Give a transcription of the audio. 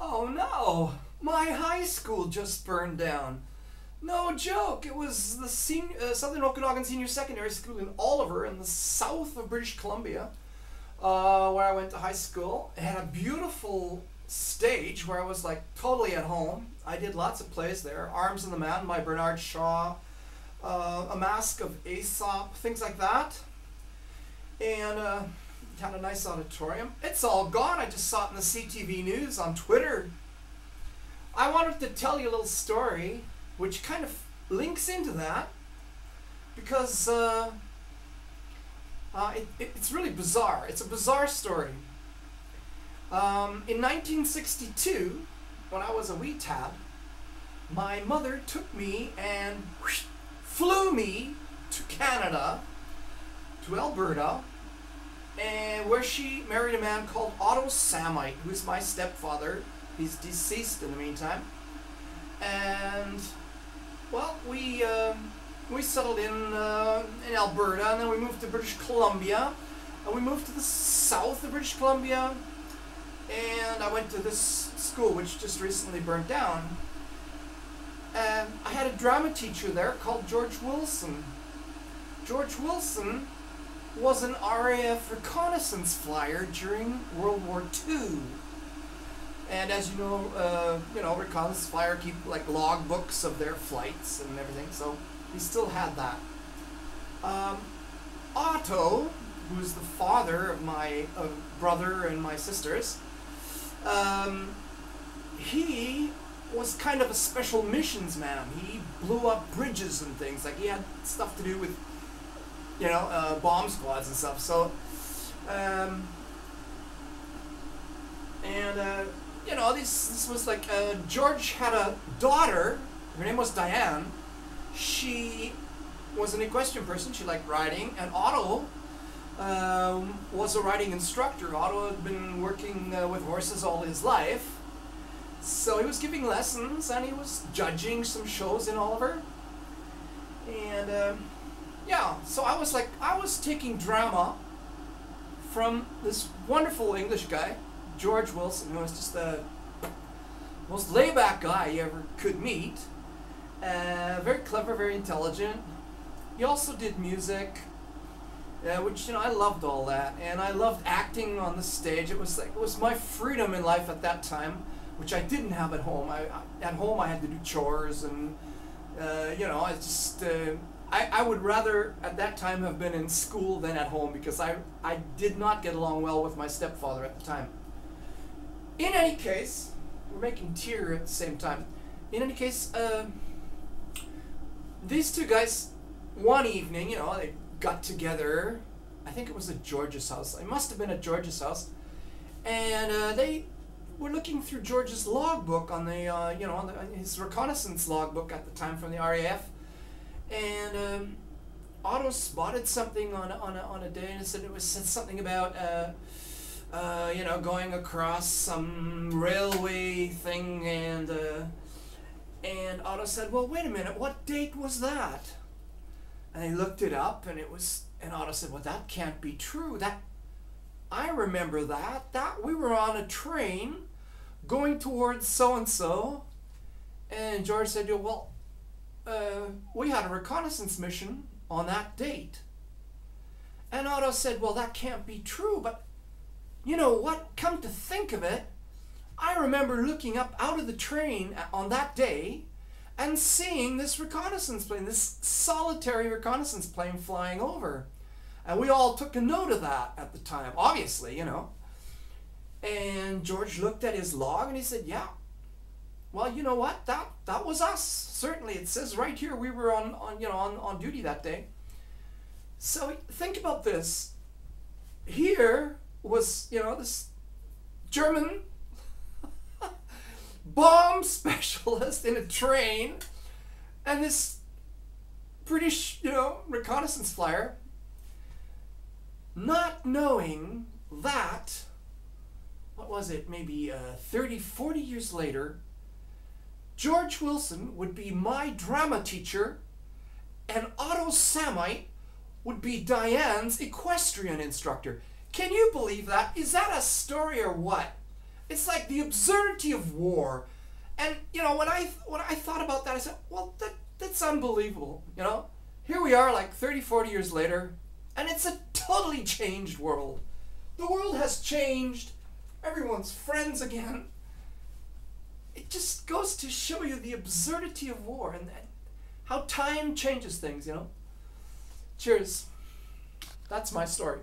Oh no! My high school just burned down. No joke. It was the Southern Okanagan Senior Secondary School in Oliver in the south of British Columbia, where I went to high school. It had a beautiful stage where I was like totally at home. I did lots of plays there. Arms of the Man by Bernard Shaw, A Mask of Aesop, things like that. And had a nice auditorium. It's all gone. I just saw it in the CTV News on Twitter. I wanted to tell you a little story which kind of links into that because it's really bizarre. It's a bizarre story. In 1962, when I was a wee tad, my mother took me and flew me to Canada, to Alberta, and where she married a man called Otto Samite, who is my stepfather. He's deceased in the meantime. And well, we settled in Alberta, and then we moved to British Columbia, and we moved to the south of British Columbia, and I went to this school which just recently burned down. And I had a drama teacher there called George Wilson. George Wilson was an RAF reconnaissance flyer during World War II. And as you know, reconnaissance flyer keep like log books of their flights and everything. So he still had that. Otto, who's the father of my brother and my sisters, he was kind of a special missions man. He blew up bridges and things. Like he had stuff to do with, bomb squads and stuff. So, this was like, George had a daughter. Her name was Diane. She was an equestrian person. She liked riding. And Otto was a riding instructor. Otto had been working with horses all his life. So he was giving lessons, and he was judging some shows in Oliver. And so I was taking drama from this wonderful English guy, George Wilson, who was just the most laid-back guy you ever could meet. Very clever, very intelligent. He also did music, which I loved all that, and I loved acting on the stage. It was my freedom in life at that time, which I didn't have at home. At home I had to do chores, and I would rather at that time have been in school than at home, because I did not get along well with my stepfather at the time. In any case, we're making tear at the same time. In any case, these two guys, one evening, they got together. I think it was at George's house. It must have been at George's house, and they were looking through George's logbook on the, his reconnaissance logbook at the time from the RAF, and Otto spotted something on a day, and it said something about going across some railway thing, and Otto said, "Well, wait a minute, what date was that?" And they looked it up, and Otto said, "Well, that can't be true. I remember that we were on a train going towards so-and-so." And George said, "Well, we had a reconnaissance mission on that date." And Otto said, "Well, that can't be true, but you know what? Come to think of it, I remember looking up out of the train on that day and seeing this reconnaissance plane, this solitary reconnaissance plane flying over. And we all took a note of that at the time, obviously, And George looked at his log and he said, "Yeah, well, you know what? That was us. Certainly, it says right here we were on duty that day." So think about this. Here was, this German bomb specialist in a train, and this British, reconnaissance flyer, not knowing that, what was it, maybe 30, 40 years later, George Wilson would be my drama teacher, and Otto Samite would be Diane's equestrian instructor. Can you believe that? Is that a story or what? It's like the absurdity of war. And, you know, when I thought about that, I said, well, that's unbelievable, you know? Here we are like 30, 40 years later, and it's a totally changed world. The world has changed. Everyone's friends again. It just goes to show you the absurdity of war and how time changes things, you know? Cheers. That's my story.